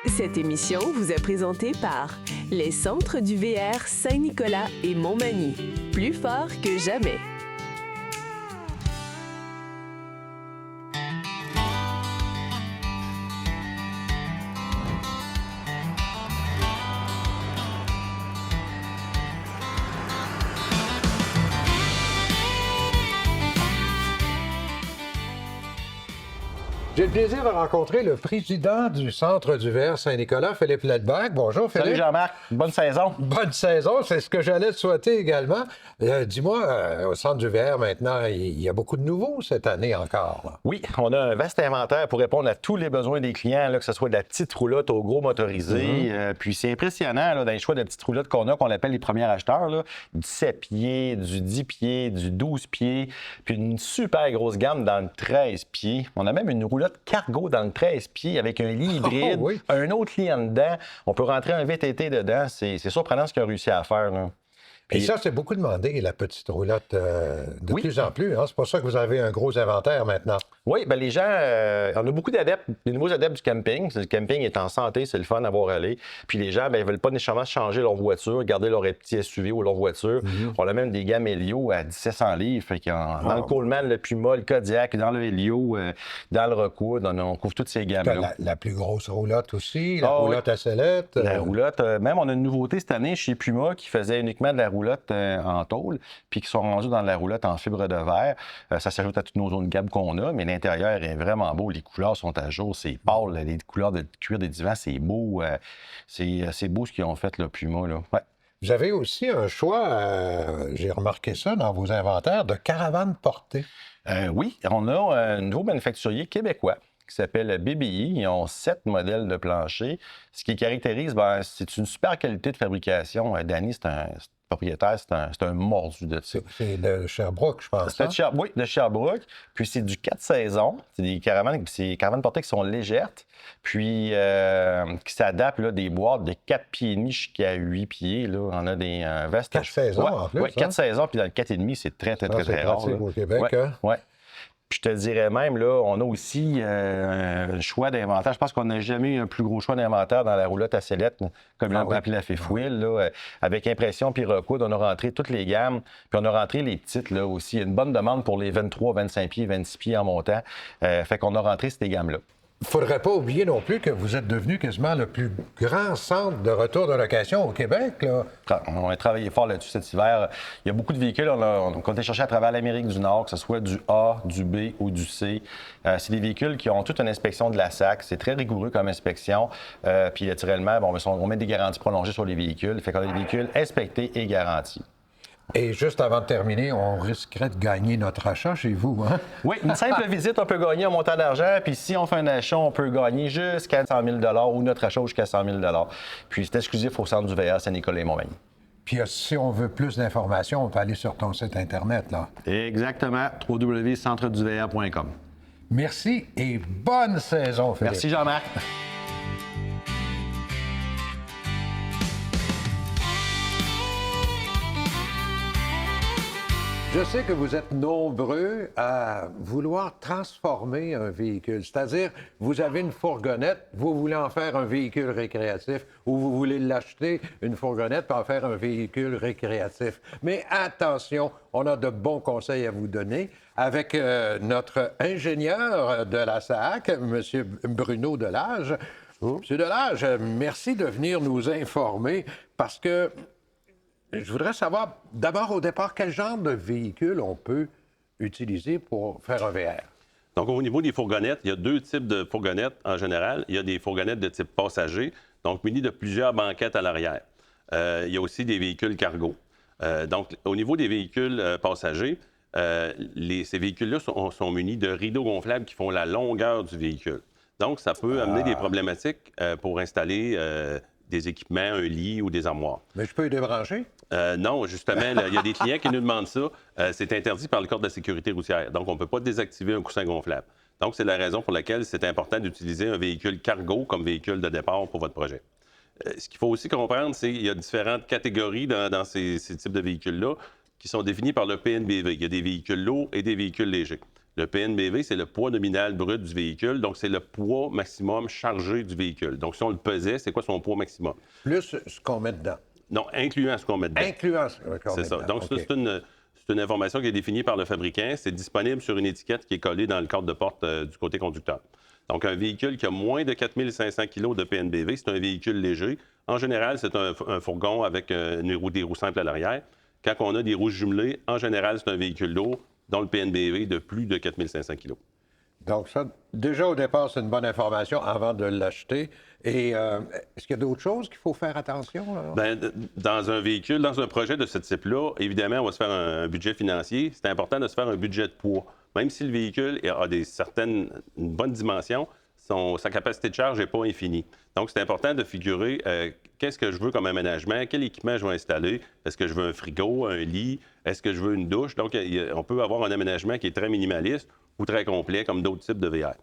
Cette émission vous est présentée par les centres du VR Saint-Nicolas et Montmagny. Plus fort que jamais. J'ai le plaisir de rencontrer le président du Centre du VR Saint-Nicolas, Philippe Ledbach. Bonjour, Philippe. Salut Jean-Marc, bonne saison. Bonne saison, c'est ce que j'allais te souhaiter également. Dis-moi, au Centre du VR maintenant, il y a beaucoup de nouveaux cette année encore. Là. Oui, on a un vaste inventaire pour répondre à tous les besoins des clients, là, que ce soit de la petite roulotte au gros motorisé. Puis c'est impressionnant là, dans les choix de petites roulottes qu'on a, qu'on appelle les premiers acheteurs. Là, du 7 pieds, du 10 pieds, du 12 pieds, puis une super grosse gamme dans le 13 pieds. On a même une roulotte cargo dans le 13 pieds avec un lit hybride, oui. un autre lit en dedans. On peut rentrer un VTT dedans. C'est surprenant ce qu'ils ont réussi à faire. Là. Et ça, c'est beaucoup demandé, la petite roulotte, de plus en plus. Hein? C'est pour ça que vous avez un gros inventaire maintenant. Oui, bien les gens, on a beaucoup d'adeptes, des nouveaux adeptes du camping. Le camping est en santé, c'est le fun à voir aller. Puis les gens, ils ne veulent pas nécessairement changer leur voiture, garder leur petit SUV ou leur voiture. On a même des gammes Helio à 1700 livres. Fait dans le Coleman, le Puma, le Kodiak, dans le Helio, dans le Rockwood, on couvre toutes ces gammes-là. La plus grosse roulotte aussi, la roulotte à sellette. La roulotte. Même, on a une nouveauté cette année chez Puma qui faisait uniquement de la roulotte en tôle, puis qui sont rendus dans la roulotte en fibre de verre. Ça s'ajoute à toutes nos autres gammes qu'on a, mais l'intérieur est vraiment beau. Les couleurs sont à jour, c'est pâle. Les couleurs de cuir des divans, c'est beau. C'est beau ce qu'ils ont fait, le Puma. Là. Ouais. Vous avez aussi un choix, j'ai remarqué ça dans vos inventaires, de caravanes portées. Oui, on a un nouveau manufacturier québécois qui s'appelle BBI. Ils ont 7 modèles de plancher. Ce qui caractérise, c'est une super qualité de fabrication. Danny, c'est un propriétaire, c'est un mordu de ça. C'est de Sherbrooke, je pense. Oui, de Sherbrooke. Puis c'est du 4 saisons. C'est des caravanes portées qui sont légères, puis qui s'adaptent, là, des boîtes de 4 pieds et demi jusqu'à 8 pieds. Là. On a des vastes. 4 saisons en plus. Oui, 4 saisons, puis dans le 4,5, c'est très rare. C'est au Québec, hein? Oui. Puis je te dirais même, là, on a aussi un choix d'inventaire. Je pense qu'on n'a jamais eu un plus gros choix d'inventaire dans la roulotte à sellette, comme l'on appelé la Fifouille, là, avec impression puis recoudre. On a rentré toutes les gammes, puis on a rentré les petites là aussi. Il y a une bonne demande pour les 23, 25 pieds, 26 pieds en montant. Fait qu'on a rentré ces gammes-là. Il ne faudrait pas oublier non plus que vous êtes devenu quasiment le plus grand centre de retour de location au Québec. Là. On a travaillé fort là-dessus cet hiver. Il y a beaucoup de véhicules. On a été chercher à travers l'Amérique du Nord, que ce soit du A, du B ou du C. C'est des véhicules qui ont toute une inspection de la SAC. C'est très rigoureux comme inspection. Puis naturellement, on met des garanties prolongées sur les véhicules. Fait qu'on a des véhicules inspectés et garantis. Et juste avant de terminer, on risquerait de gagner notre achat chez vous, hein? Oui, une simple visite, on peut gagner un montant d'argent. Puis si on fait un achat, on peut gagner jusqu'à 100 000 ou notre achat jusqu'à 100 000 Puis c'est exclusif au centre du VR Saint-Nicolas et Montmagny. Puis si on veut plus d'informations, on peut aller sur ton site Internet, là. Exactement, www.centreduvr.com. Merci et bonne saison, Philippe. Merci, Jean-Marc. Je sais que vous êtes nombreux à vouloir transformer un véhicule, c'est-à-dire vous avez une fourgonnette, vous voulez en faire un véhicule récréatif ou vous voulez l'acheter, une fourgonnette, pour en faire un véhicule récréatif. Mais attention, on a de bons conseils à vous donner avec notre ingénieur de la SAAC, M. Bruno Delage. M. Delage, merci de venir nous informer parce que je voudrais savoir, d'abord, au départ, quel genre de véhicule on peut utiliser pour faire un VR? Donc, au niveau des fourgonnettes, il y a 2 types de fourgonnettes en général. Il y a des fourgonnettes de type passager, donc munies de plusieurs banquettes à l'arrière. Il y a aussi des véhicules cargo. Donc, au niveau des véhicules passagers, ces véhicules-là sont munis de rideaux gonflables qui font la longueur du véhicule. Donc, ça peut amener des problématiques pour installer des équipements, un lit ou des armoires. Mais je peux les débrancher? Non, justement, il y a des clients qui nous demandent ça. C'est interdit par le Code de la sécurité routière. Donc, on ne peut pas désactiver un coussin gonflable. Donc, c'est la raison pour laquelle c'est important d'utiliser un véhicule cargo comme véhicule de départ pour votre projet. Ce qu'il faut aussi comprendre, c'est qu'il y a différentes catégories dans ces types de véhicules-là qui sont définis par le PNBV. Il y a des véhicules lourds et des véhicules légers. Le PNBV, c'est le poids nominal brut du véhicule, donc c'est le poids maximum chargé du véhicule. Donc, si on le pesait, c'est quoi son poids maximum? Plus ce qu'on met dedans. Non, incluant ce qu'on met dedans. Incluant ce qu'on met C'est ça. dedans. Donc, OK. c'est une information qui est définie par le fabricant. C'est disponible sur une étiquette qui est collée dans le cadre de porte du côté conducteur. Donc, un véhicule qui a moins de 4500 kg de PNBV, c'est un véhicule léger. En général, c'est un fourgon avec des roues simples à l'arrière. Quand on a des roues jumelées, en général, c'est un véhicule lourd dont le PNBV de plus de 4500 kg. Donc, ça, déjà au départ, c'est une bonne information avant de l'acheter. Et est-ce qu'il y a d'autres choses qu'il faut faire attention? Là? Bien, dans un véhicule, dans un projet de ce type-là, évidemment, on va se faire un budget financier. C'est important de se faire un budget de poids. Même si le véhicule a une bonne dimension, sa capacité de charge n'est pas infinie. Donc, c'est important de figurer qu'est-ce que je veux comme aménagement, quel équipement je vais installer. Est-ce que je veux un frigo, un lit? Est-ce que je veux une douche? Donc, on peut avoir un aménagement qui est très minimaliste ou très complet, comme d'autres types de VR.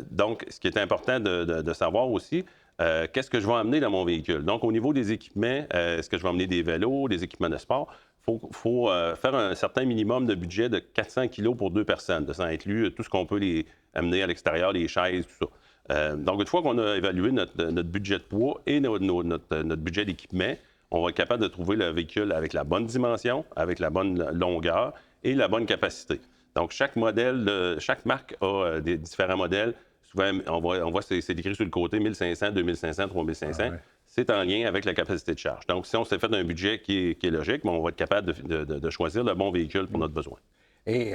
Donc, ce qui est important de savoir aussi, qu'est-ce que je vais emmener dans mon véhicule? Donc, au niveau des équipements, est-ce que je vais emmener des vélos, des équipements de sport? Il faut faire un certain minimum de budget de 400 kg pour 2 personnes. Ça inclut tout ce qu'on peut les amener à l'extérieur, les chaises, tout ça. Donc, une fois qu'on a évalué notre budget de poids et notre budget d'équipement, on va être capable de trouver le véhicule avec la bonne dimension, avec la bonne longueur et la bonne capacité. Donc, chaque marque a des différents modèles. Souvent, on voit c'est écrit sur le côté 1500, 2500, 3500. Ouais. C'est en lien avec la capacité de charge. Donc, si on s'est fait un budget qui est logique, on va être capable de choisir le bon véhicule pour notre besoin. Et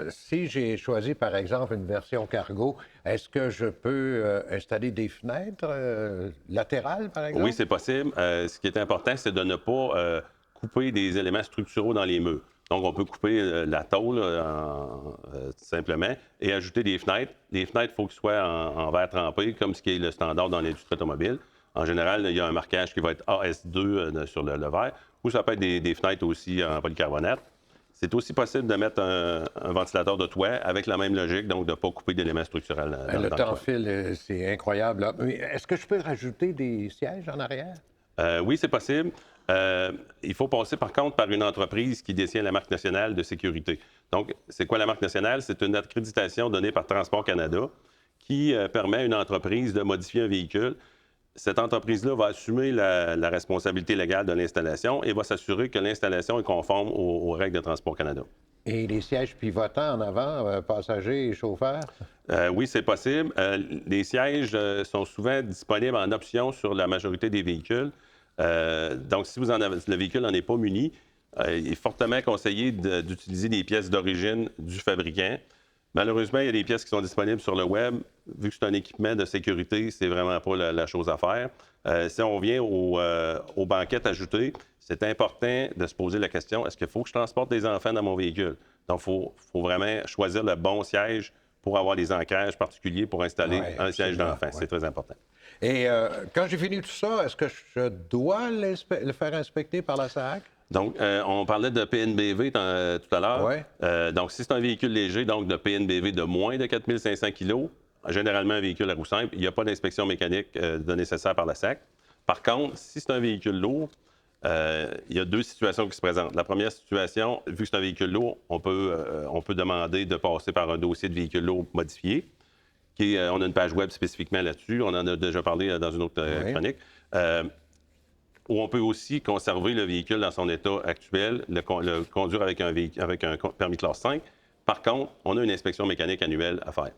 si j'ai choisi, par exemple, une version cargo, est-ce que je peux installer des fenêtres latérales, par exemple? Oui, c'est possible. Ce qui est important, c'est de ne pas couper des éléments structuraux dans les murs. Donc, on peut couper la tôle simplement et ajouter des fenêtres. Les fenêtres, il faut qu'elles soient en verre trempé, comme ce qui est le standard dans l'industrie automobile. En général, il y a un marquage qui va être AS2 sur le verre, ou ça peut être des fenêtres aussi en polycarbonate. C'est aussi possible de mettre un ventilateur de toit avec la même logique, donc de ne pas couper d'éléments structurels dans le toit. temps-fil, c'est incroyable. Là. Mais est-ce que je peux rajouter des sièges en arrière? Oui, c'est possible. Il faut passer, par contre, par une entreprise qui détient la marque nationale de sécurité. Donc, c'est quoi la marque nationale? C'est une accréditation donnée par Transport Canada qui permet à une entreprise de modifier un véhicule. Cette entreprise-là va assumer la responsabilité légale de l'installation et va s'assurer que l'installation est conforme aux règles de Transport Canada. Et les sièges pivotants en avant, passagers et chauffeurs? Oui, c'est possible. Les sièges sont souvent disponibles en option sur la majorité des véhicules. Donc, si le véhicule n'en est pas muni, il est fortement conseillé d'utiliser des pièces d'origine du fabricant. Malheureusement, il y a des pièces qui sont disponibles sur le web. Vu que c'est un équipement de sécurité, c'est vraiment pas la chose à faire. Si on revient aux banquettes ajoutées, c'est important de se poser la question, est-ce qu'il faut que je transporte des enfants dans mon véhicule? Donc, il faut vraiment choisir le bon siège pour avoir des ancrages particuliers pour installer un siège d'enfant. C'est très important. Et quand j'ai fini tout ça, est-ce que je dois le faire inspecter par la SAAC? Donc, on parlait de PNBV tout à l'heure. Ouais. Donc, si c'est un véhicule léger, donc de PNBV de moins de 4500 kg, généralement un véhicule à roue simple, il n'y a pas d'inspection mécanique nécessaire par la SAC. Par contre, si c'est un véhicule lourd, il y a deux situations qui se présentent. La première situation, vu que c'est un véhicule lourd, on peut demander de passer par un dossier de véhicule lourd modifié. On a une page web spécifiquement là-dessus. On en a déjà parlé dans une autre chronique. Où on peut aussi conserver le véhicule dans son état actuel, le conduire avec un permis classe 5. Par contre, on a une inspection mécanique annuelle à faire.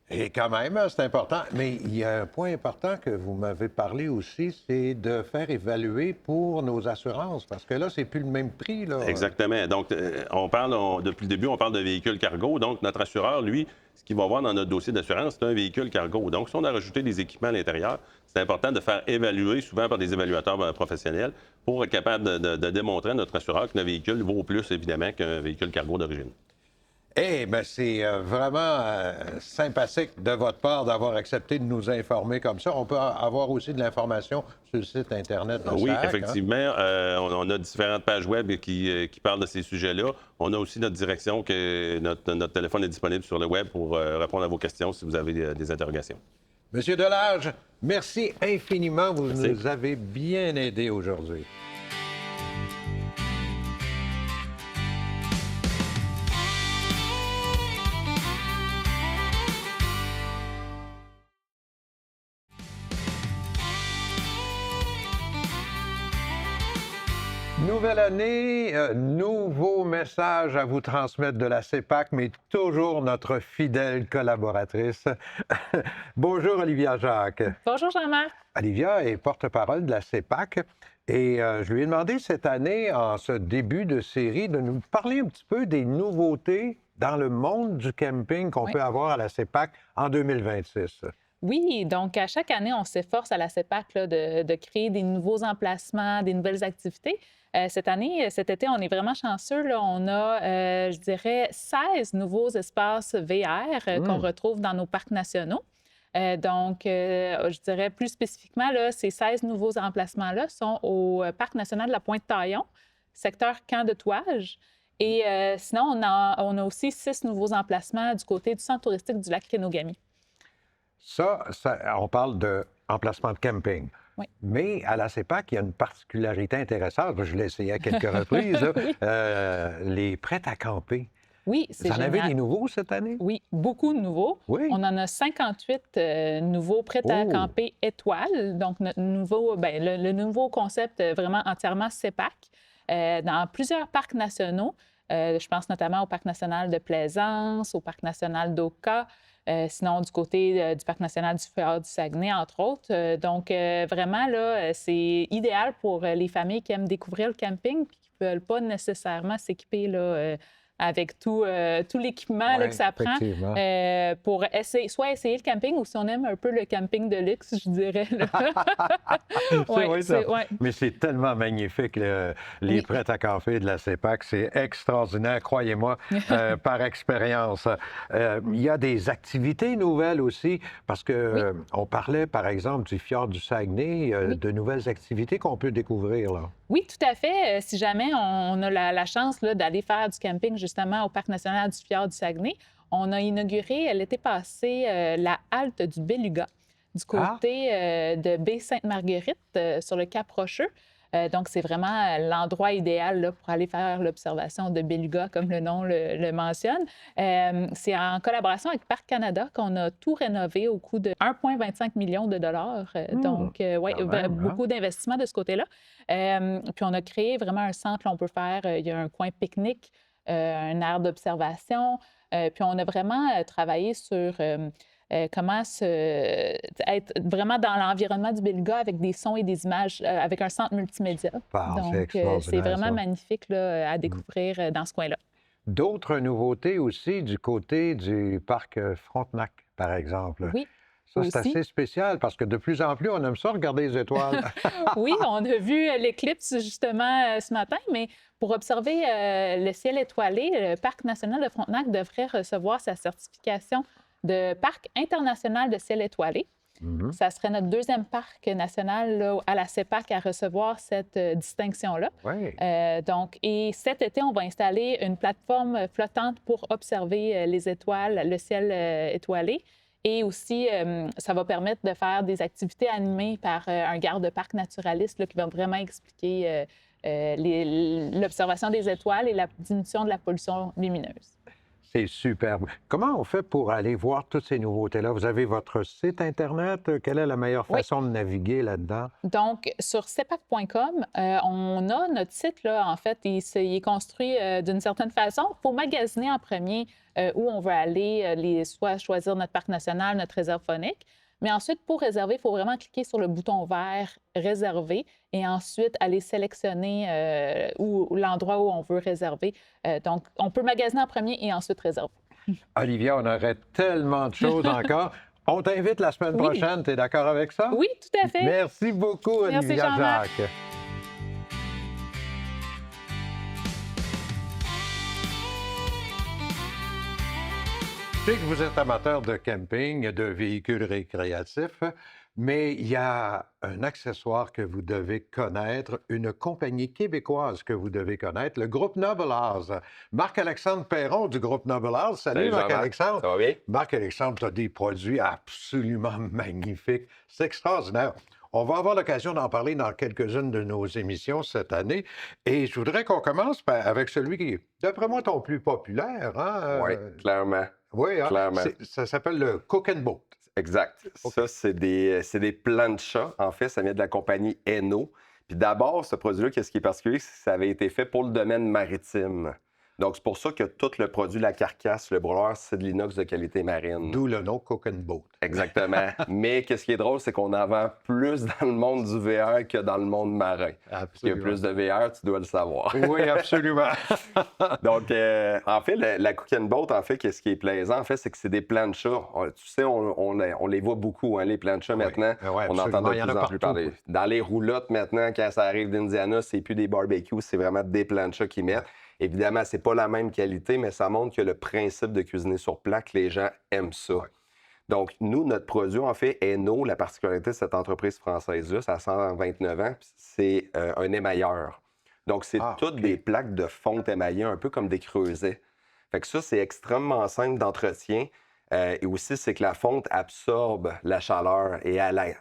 Et quand même, c'est important. Mais il y a un point important que vous m'avez parlé aussi, c'est de faire évaluer pour nos assurances. Parce que là, c'est plus le même prix. Là. Exactement. Donc, depuis le début, on parle de véhicule cargo. Donc, notre assureur, lui, ce qu'il va voir dans notre dossier d'assurance, c'est un véhicule cargo. Donc, si on a rajouté des équipements à l'intérieur, c'est important de faire évaluer, souvent par des évaluateurs professionnels, pour être capable de démontrer à notre assureur que le véhicule vaut plus, évidemment, qu'un véhicule cargo d'origine. Eh bien, c'est vraiment sympathique de votre part d'avoir accepté de nous informer comme ça. On peut avoir aussi de l'information sur le site Internet de Oui, SAAC, effectivement. On a différentes pages web qui parlent de ces sujets-là. On a aussi notre direction, que notre téléphone est disponible sur le web pour répondre à vos questions si vous avez des interrogations. Monsieur Delage, merci infiniment. Vous nous avez bien aidés aujourd'hui. Nouvelle année, nouveau message à vous transmettre de la CEPAC, mais toujours notre fidèle collaboratrice. Bonjour, Olivia Jacques. Bonjour Jean-Marc. Olivia est porte-parole de la CEPAC et je lui ai demandé cette année, en ce début de série, de nous parler un petit peu des nouveautés dans le monde du camping qu'on peut avoir à la CEPAC en 2026. Oui, donc à chaque année, on s'efforce à la CEPAC là, de créer des nouveaux emplacements, des nouvelles activités. Cette année, cet été, on est vraiment chanceux. Là. On a, je dirais, 16 nouveaux espaces VR qu'on retrouve dans nos parcs nationaux. Donc, je dirais plus spécifiquement, là, ces 16 nouveaux emplacements-là sont au Parc national de la Pointe-Taillon, secteur Camp de Touages. Et sinon, on a aussi 6 nouveaux emplacements du côté du centre touristique du lac Kenogami. Ça, on parle d'emplacement de camping. Oui. Mais à la CEPAC, il y a une particularité intéressante. Je l'ai essayé à quelques reprises. Là. Oui. Les prêts à camper. Oui, c'est Vous en génial. avez des nouveaux cette année? Oui, beaucoup de nouveaux. Oui. On en a 58 nouveaux prêts à camper étoiles. Donc, notre nouveau, le nouveau concept vraiment entièrement CEPAC dans plusieurs parcs nationaux. Je pense notamment au Parc national de Plaisance, au Parc national d'Oka, sinon du côté du Parc national du Fjord du Saguenay, entre autres. Donc, vraiment, là, c'est idéal pour les familles qui aiment découvrir le camping et qui ne veulent pas nécessairement s'équiper là, avec tout l'équipement là, que ça prend pour soit essayer le camping ou si on aime un peu le camping de luxe, je dirais. Là. Mais c'est tellement magnifique, les prêts à camper de la CEPAC. C'est extraordinaire, croyez-moi, par expérience. Il y a des activités nouvelles aussi, parce que on parlait, par exemple, du fjord du Saguenay, de nouvelles activités qu'on peut découvrir, là. Oui, tout à fait. Si jamais on a la chance là, d'aller faire du camping justement au Parc national du Fjord du Saguenay, on a inauguré l'été passé la halte du Beluga du côté de Baie-Sainte-Marguerite sur le Cap Rocheux. Donc, c'est vraiment l'endroit idéal là, pour aller faire l'observation de Beluga, comme le nom le mentionne. C'est en collaboration avec Parc Canada qu'on a tout rénové au coût de 1,25 million de dollars. Donc, beaucoup d'investissements de ce côté-là. Puis, on a créé vraiment un centre. Là, on peut faire, il y a un coin pique-nique, un aire d'observation. Puis, on a vraiment travaillé sur... comment être vraiment dans l'environnement du Beluga avec des sons et des images, avec un centre multimédia. Donc, c'est vraiment magnifique là, à découvrir dans ce coin-là. D'autres nouveautés aussi du côté du parc Frontenac, par exemple. Oui. Ça, c'est assez spécial parce que de plus en plus, on aime ça regarder les étoiles. Oui, on a vu l'éclipse justement ce matin, mais pour observer le ciel étoilé, le Parc national de Frontenac devrait recevoir sa certification de Parc international de ciel étoilé. Ça serait notre deuxième parc national là, à la CEPAC à recevoir cette distinction-là. Donc, et cet été, on va installer une plateforme flottante pour observer les étoiles, le ciel étoilé. Et aussi, ça va permettre de faire des activités animées par un garde-parc naturaliste là, qui va vraiment expliquer l'observation des étoiles et la diminution de la pollution lumineuse. C'est superbe. Comment on fait pour aller voir toutes ces nouveautés-là? Vous avez votre site Internet. Quelle est la meilleure façon de naviguer là-dedans? Donc, sur cepac.com, on a notre site, là, en fait, il est construit d'une certaine façon. Il faut magasiner en premier où on veut aller, soit choisir notre parc national, notre réserve faunique. Mais ensuite, pour réserver, il faut vraiment cliquer sur le bouton vert « Réserver » et ensuite aller sélectionner l'endroit où on veut réserver. Donc, on peut magasiner en premier et ensuite réserver. Olivia, on aurait tellement de choses encore. On t'invite la semaine prochaine. Tu es d'accord avec ça? Oui, tout à fait. Merci beaucoup, Olivia Jacques. Je sais que vous êtes amateur de camping, de véhicules récréatifs, mais il y a un accessoire que vous devez connaître, une compagnie québécoise que vous devez connaître, le groupe Nobelaz. Marc-Alexandre Perron du groupe Nobelaz. Salut Marc-Alexandre. Ça va bien? Marc-Alexandre, tu as des produits absolument magnifiques. C'est extraordinaire. On va avoir l'occasion d'en parler dans quelques-unes de nos émissions cette année. Et je voudrais qu'on commence avec celui qui est, d'après moi, ton plus populaire. Hein? Oui, clairement. Oui, hein? Clairement. Ça s'appelle le Cook and Boat. Exact. Okay. Ça, c'est des planchas. En fait, ça vient de la compagnie Eno. Puis d'abord, ce produit-là, qu'est-ce qui est particulier, c'est que ça avait été fait pour le domaine maritime. Donc, c'est pour ça que tout le produit, la carcasse, le brûleur, c'est de l'inox de qualité marine. D'où le nom Cook and Boat. Exactement. Mais qu'est-ce qui est drôle, c'est qu'on en vend plus dans le monde du VR que dans le monde marin. Parce qu'il y a plus de VR, tu dois le savoir. Oui, absolument. Donc, en fait, la Cook and Boat, en fait, qu'est-ce qui est plaisant, en fait, c'est que c'est des planchas. Tu sais, on les voit beaucoup, hein, les planchas, maintenant. Ouais, on entend de il y en a plus en plus partout. parler. Dans les roulottes, maintenant, quand ça arrive d'Indiana, c'est plus des barbecues, c'est vraiment des planchas qu'ils mettent. Évidemment, c'est pas la même qualité, mais ça montre que le principe de cuisiner sur plaque, les gens aiment ça. Ouais. Donc, nous, notre produit, en fait, Eno, la particularité de cette entreprise française-là, ça a 129 ans, c'est un émailleur. Donc, c'est toutes des plaques de fonte émaillées, un peu comme des creusets. Fait que ça, c'est extrêmement simple d'entretien. Et aussi, c'est que la fonte absorbe la chaleur et elle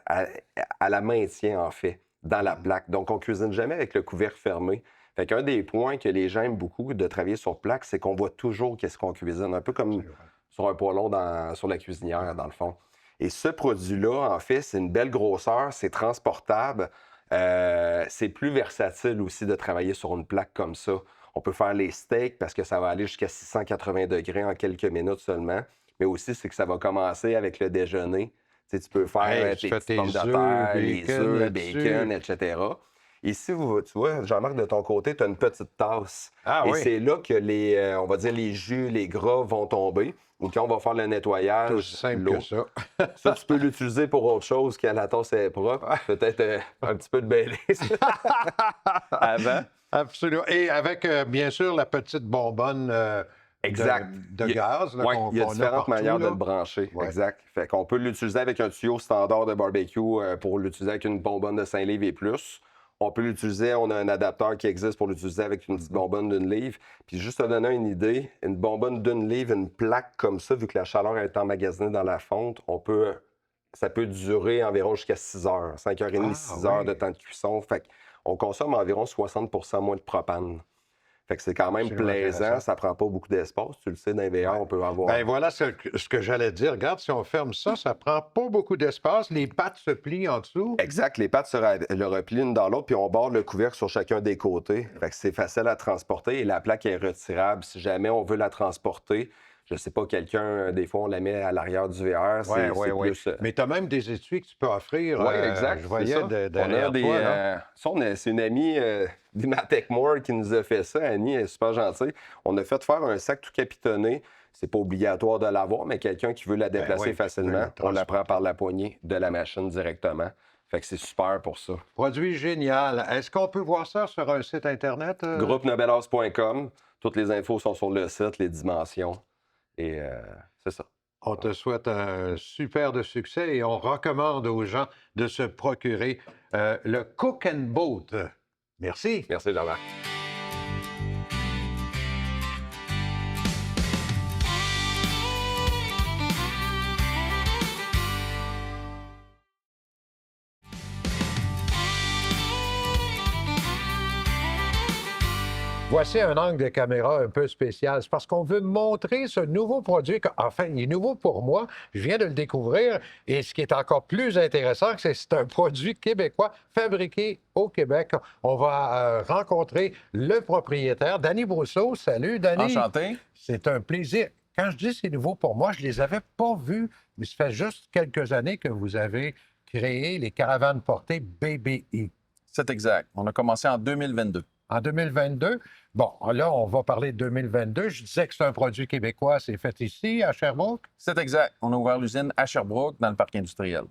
la maintient, en fait, dans la plaque. Donc, on cuisine jamais avec le couvercle fermé. Fait qu'un des points que les gens aiment beaucoup de travailler sur plaque, c'est qu'on voit toujours qu'est-ce qu'on cuisine, un peu comme sur un poêlon sur la cuisinière, dans le fond. Et ce produit-là, en fait, c'est une belle grosseur, c'est transportable, c'est plus versatile aussi de travailler sur une plaque comme ça. On peut faire les steaks parce que ça va aller jusqu'à 680 degrés en quelques minutes seulement, mais aussi, c'est que ça va commencer avec le déjeuner. Tu sais, tu peux faire tes petites pommes de terre, les œufs, le bacon, etc. Ici, tu vois, Jean-Marc, de ton côté, tu as une petite tasse. Et c'est là que on va dire, les jus, les gras vont tomber. Ou quand on va faire le nettoyage, tout simple l'eau. que ça. Ça, tu peux l'utiliser pour autre chose quand la tasse est propre. Peut-être un petit peu de Baileys avant. Absolument. Et avec, bien sûr, la petite bonbonne de gaz. Oui, il y a différentes manières de le brancher. Ouais. Exact. Fait qu'on peut l'utiliser avec un tuyau standard de barbecue pour l'utiliser avec une bonbonne de 5 livres et plus. On peut l'utiliser, on a un adaptateur qui existe pour l'utiliser avec une petite bonbonne d'1 livre. Puis juste te donner une idée, une bonbonne d'1 livre, une plaque comme ça, vu que la chaleur est emmagasinée dans la fonte, ça peut durer environ jusqu'à 6 heures, 5h30, 6 heures de temps de cuisson. Fait qu'on consomme environ 60 % moins de propane. Fait que c'est quand même plaisant, ça prend pas beaucoup d'espace. Tu le sais, dans les VR, on peut avoir... Bien, voilà ce que j'allais dire. Regarde, si on ferme ça, ça prend pas beaucoup d'espace. Les pattes se plient en dessous. Exact, les pattes le replient l'une dans l'autre, puis on borde le couvercle sur chacun des côtés. Fait que c'est facile à transporter et la plaque est retirable. Si jamais on veut la transporter, je sais pas, quelqu'un, des fois, on la met à l'arrière du VR. Oui. Plus... Mais tu as même des étuis que tu peux offrir. Oui, exact. Je voyais derrière toi. C'est une amie d'Imatechmore qui nous a fait ça. Annie est super gentille. On a fait faire un sac tout capitonné. C'est pas obligatoire de l'avoir, mais quelqu'un qui veut la déplacer facilement, on la prend par la poignée de la machine directement. Fait que c'est super pour ça. Produit génial. Est-ce qu'on peut voir ça sur un site Internet? Groupenobelhouse.com. Toutes les infos sont sur le site, les dimensions. Et c'est ça. On te souhaite un super de succès et on recommande aux gens de se procurer le Cook and Boat. Merci. Merci, Jean-Marc. Voici un angle de caméra un peu spécial. C'est parce qu'on veut montrer ce nouveau produit. Enfin, il est nouveau pour moi. Je viens de le découvrir. Et ce qui est encore plus intéressant, c'est que c'est un produit québécois fabriqué au Québec. On va rencontrer le propriétaire, Danny Brousseau. Salut, Danny. Enchanté. C'est un plaisir. Quand je dis c'est nouveau pour moi, je ne les avais pas vus, mais ça fait juste quelques années que vous avez créé les caravanes portées BBI. C'est exact. On a commencé en 2022. En 2022. Bon, là, on va parler de 2022. Je disais que c'est un produit québécois. C'est fait ici, à Sherbrooke? C'est exact. On a ouvert l'usine à Sherbrooke, dans le parc industriel.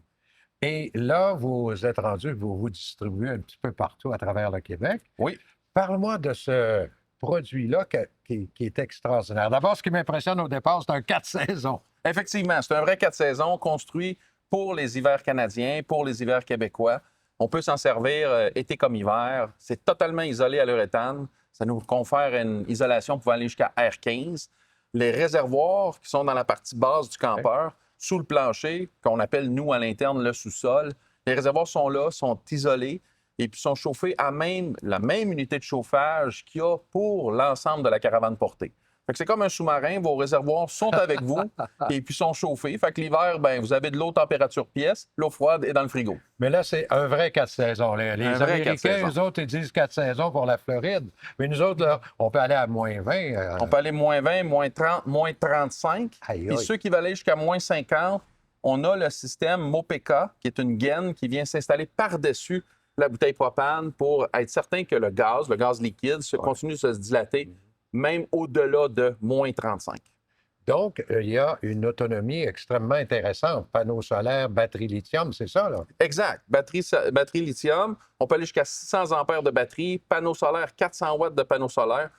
Et là, vous êtes rendu, vous distribuez un petit peu partout à travers le Québec. Oui. Parle-moi de ce produit-là qui est extraordinaire. D'abord, ce qui m'impressionne au départ, c'est un 4 saisons. Effectivement, c'est un vrai 4 saisons construit pour les hivers canadiens, pour les hivers québécois. On peut s'en servir été comme hiver. C'est totalement isolé à l'uréthane. Ça nous confère une isolation pouvant aller jusqu'à R15. Les réservoirs qui sont dans la partie basse du campeur, sous le plancher, qu'on appelle, nous, à l'interne, le sous-sol, les réservoirs sont là, sont isolés et puis sont chauffés à la même unité de chauffage qu'il y a pour l'ensemble de la caravane portée. Fait que c'est comme un sous-marin, vos réservoirs sont avec vous et puis sont chauffés. Fait que l'hiver, ben, vous avez de l'eau température pièce, l'eau froide est dans le frigo. Mais là, c'est un vrai 4 saisons. Les Un vrai Américains, 4 saisons. eux autres, ils disent 4 saisons pour la Floride. Mais nous autres, là, on peut aller à moins 20. On peut aller moins 20, moins 30, moins 35. Aïe, Puis aïe. ceux qui veulent aller jusqu'à moins 50, on a le système Mopeka, qui est une gaine qui vient s'installer par-dessus la bouteille propane pour être certain que le gaz liquide, continue de se dilater, même au-delà de moins 35. Donc, il y a une autonomie extrêmement intéressante. Panneaux solaires, batterie lithium, c'est ça, là? Exact. Batterie lithium, on peut aller jusqu'à 600 ampères de batterie, panneau solaire, 400 watts de panneau solaire.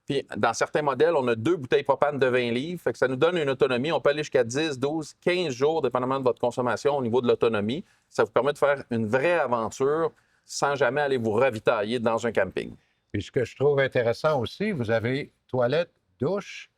Puis, dans certains modèles, on a 2 bouteilles propane de 20 livres. Fait que ça nous donne une autonomie. On peut aller jusqu'à 10, 12, 15 jours, dépendamment de votre consommation au niveau de l'autonomie. Ça vous permet de faire une vraie aventure sans jamais aller vous ravitailler dans un camping. Puis ce que je trouve intéressant aussi, vous avez toilette, douche,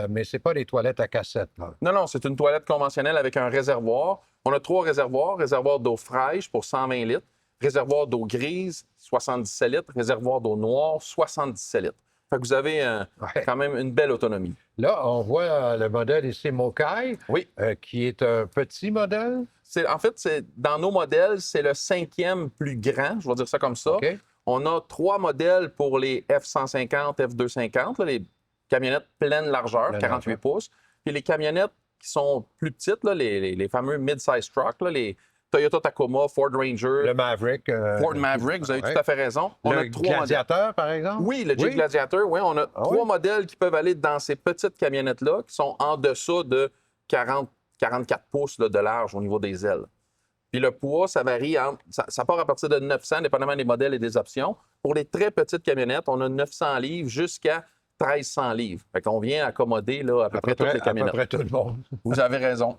mais ce n'est pas des toilettes à cassette, là. Non, c'est une toilette conventionnelle avec un réservoir. On a 3 réservoirs. Réservoir d'eau fraîche pour 120 litres, réservoir d'eau grise, 77 litres, réservoir d'eau noire, 77 litres. Fait que vous avez quand même une belle autonomie. Là, on voit le modèle ici, Mokai, Oui. qui est un petit modèle. En fait, dans nos modèles, c'est le 5e plus grand, je vais dire ça comme ça. OK. On a 3 modèles pour les F-150, F-250, là, les camionnettes pleine largeur, Pleine 48 largeur. pouces. Puis les camionnettes qui sont plus petites, là, les fameux mid-size trucks, là, les Toyota Tacoma, Ford Ranger, Le Maverick. Ford Maverick, vous avez ouais. tout à fait raison. On Le a 3 modèles. Gladiateur, par exemple? Oui, le Jeep Gladiator, oui. On a 3 oui? modèles qui peuvent aller dans ces petites camionnettes-là, qui sont en dessous de 44 pouces là, de large au niveau des ailes. Puis le poids, ça varie ça part à partir de 900, dépendamment des modèles et des options. Pour les très petites camionnettes, on a 900 livres jusqu'à 1300 livres. Fait qu'on vient accommoder là, à peu près toutes les camionnettes. À peu près tout le monde. Vous avez raison.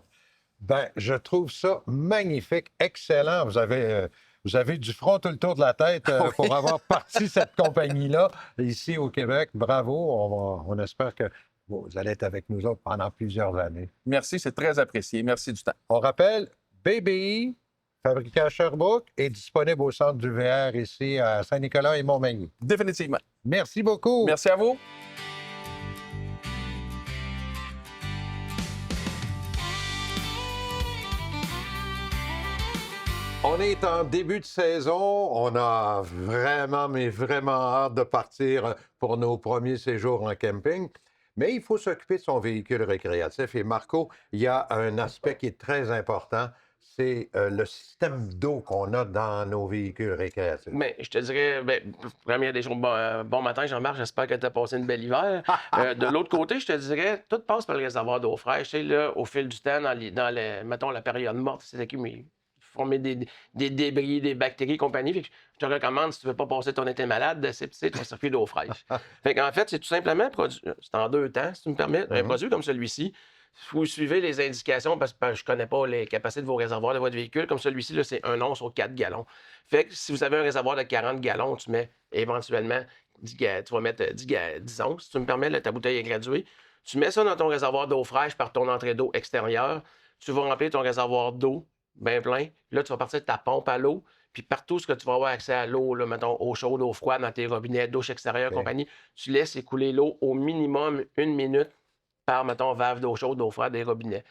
Ben, je trouve ça magnifique, excellent. Vous avez du front tout le tour de la tête pour avoir parti cette compagnie-là ici au Québec. Bravo. On espère que vous allez être avec nous autres pendant plusieurs années. Merci, c'est très apprécié. Merci du temps. On rappelle, BBI, fabriqué à Sherbrooke, est disponible au centre du VR ici à Saint-Nicolas et Montmagny. Définitivement. Merci beaucoup. Merci à vous. On est en début de saison. On a vraiment, mais vraiment hâte de partir pour nos premiers séjours en camping. Mais il faut s'occuper de son véhicule récréatif. Et Marco, il y a un aspect qui est très important, c'est le système d'eau qu'on a dans nos véhicules récréatifs. Mais je te dirais, première des choses, bon matin, Jean-Marc, j'espère que tu as passé une belle hiver. De l'autre côté, je te dirais, tout passe par le réservoir d'eau fraîche. Tu sais, là, au fil du temps, mettons, la période morte, c'est accumulé. Former des débris, des bactéries, compagnie. Fait que je te recommande, si tu ne veux pas passer ton été malade, d'aseptiser ton circuit d'eau fraîche. Fait qu'en fait, c'est tout simplement, c'est en 2 temps, si tu me permets, un produit comme celui-ci. Vous suivez les indications parce que je ne connais pas les capacités de vos réservoirs de votre véhicule. Comme celui-ci, là, c'est 1 once aux 4 gallons. Fait que si vous avez un réservoir de 40 gallons, tu mets éventuellement, tu vas mettre 10 onces. Si tu me permets, là, ta bouteille est graduée. Tu mets ça dans ton réservoir d'eau fraîche par ton entrée d'eau extérieure. Tu vas remplir ton réservoir d'eau bien plein. Là, tu vas partir de ta pompe à l'eau. Puis partout ce que tu vas avoir accès à l'eau, là, mettons, eau chaude, eau froide, dans tes robinets, douche extérieure, compagnie, tu laisses écouler l'eau au minimum 1 minute par, mettons, valve d'eau chaude, d'eau froide des robinets.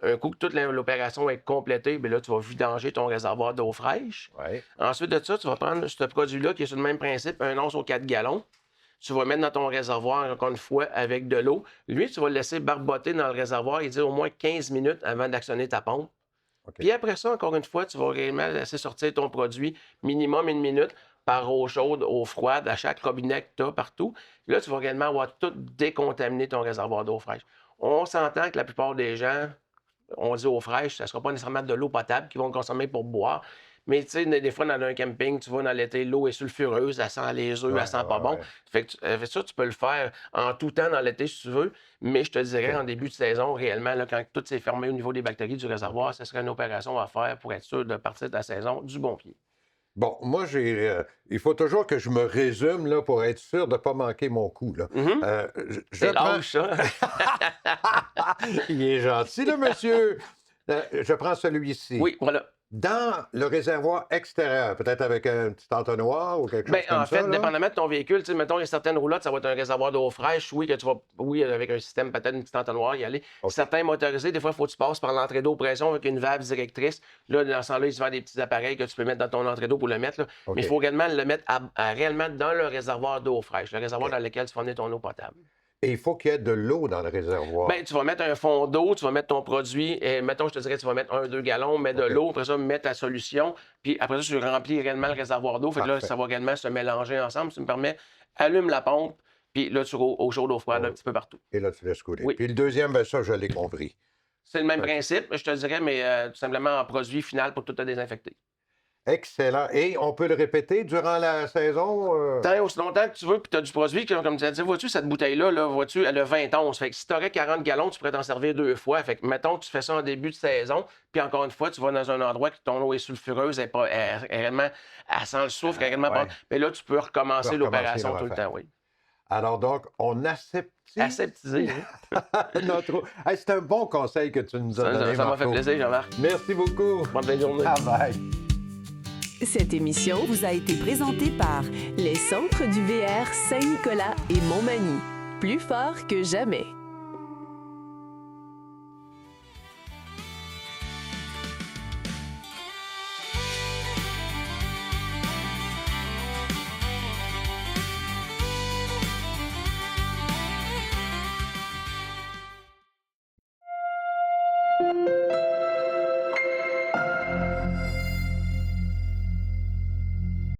Un coup que toute l'opération est complétée, bien là, tu vas vidanger ton réservoir d'eau fraîche. Ouais. Ensuite de ça, tu vas prendre ce produit-là qui est sur le même principe, 1 once aux 4 gallons. Tu vas mettre dans ton réservoir, encore une fois, avec de l'eau. Lui, tu vas le laisser barboter dans le réservoir et dire au moins 15 minutes avant d'actionner ta pompe. Okay. Puis après ça, encore une fois, tu vas réellement laisser sortir ton produit minimum 1 minute par eau chaude, eau froide, à chaque robinet que tu as partout. Puis là, tu vas réellement avoir tout décontaminé ton réservoir d'eau fraîche. On s'entend que la plupart des gens, on dit eau fraîche, ça ne sera pas nécessairement de l'eau potable qu'ils vont consommer pour boire. Mais tu sais, des fois, dans un camping, tu vas dans l'été, l'eau est sulfureuse, elle sent les œufs, elle sent pas bon. Fait que ça, tu peux le faire en tout temps dans l'été si tu veux. Mais je te dirais, en début de saison, réellement, là, quand tout s'est fermé au niveau des bactéries du réservoir, ce serait une opération à faire pour être sûr de partir de la saison du bon pied. Bon, moi, il faut toujours que je me résume là, pour être sûr de ne pas manquer mon coup. Là. C'est lâche, ça. Il est gentil, le monsieur. Je prends celui-ci. Oui, voilà. dans le réservoir extérieur, peut-être avec un petit entonnoir ou quelque chose Bien, comme en ça. fait, là. dépendamment de ton véhicule, tu sais, mettons, il y a certaines roulottes, ça va être un réservoir d'eau fraîche, oui, que tu vas, oui, avec un système, peut-être une petite entonnoir, y aller. OK. Certains motorisés, des fois, il faut que tu passes par l'entrée d'eau pression avec une valve directrice. Là, dans ce temps-là, ils se vendent des petits appareils que tu peux mettre dans ton entrée d'eau pour le mettre. Là. OK. Mais il faut également le mettre réellement dans le réservoir d'eau fraîche, le réservoir OK. dans lequel tu vas amener ton eau potable. Et il faut qu'il y ait de l'eau dans le réservoir. Bien, tu vas mettre un fond d'eau, tu vas mettre ton produit, et mettons, je te dirais, tu vas mettre 1-2 gallons, mets de OK. l'eau, après ça, mets ta solution, puis après ça, tu remplis réellement le réservoir d'eau. Fait que là, Parfait. ça va également se mélanger ensemble. Ça me permet, allume la pompe, puis là, tu roules eau chaude, eau froide, Oh. un petit peu partout. Et là, tu laisses couler. Oui. Puis le deuxième, ben ça, je l'ai compris. C'est le même OK. principe, je te dirais, mais tout simplement en produit final pour tout te désinfecter. Excellent. Et on peut le répéter durant la saison? Tant aussi longtemps que tu veux, puis tu as du produit, comme tu as dit, vois-tu, cette bouteille-là, là, vois-tu, elle a 20 onces. Fait que si tu aurais 40 gallons, tu pourrais t'en servir 2 fois. Fait que, mettons que tu fais ça en début de saison, puis encore une fois, tu vas dans un endroit que ton eau est sulfureuse, elle sent le soufre, elle est réellement Ouais. pas. Puis là, tu peux recommencer Tu peux recommencer l'opération le tout le refaire. temps, oui. Alors donc, on aseptise Aseptisé. hein. notre eau. Hey, c'est un bon conseil que tu nous as donné, Ça m'a fait Marco. plaisir, Jean-Marc. Merci beaucoup. Bonne fin de journée. Bye bye. Cette émission vous a été présentée par les centres du VR Saint-Nicolas et Montmagny. Plus fort que jamais.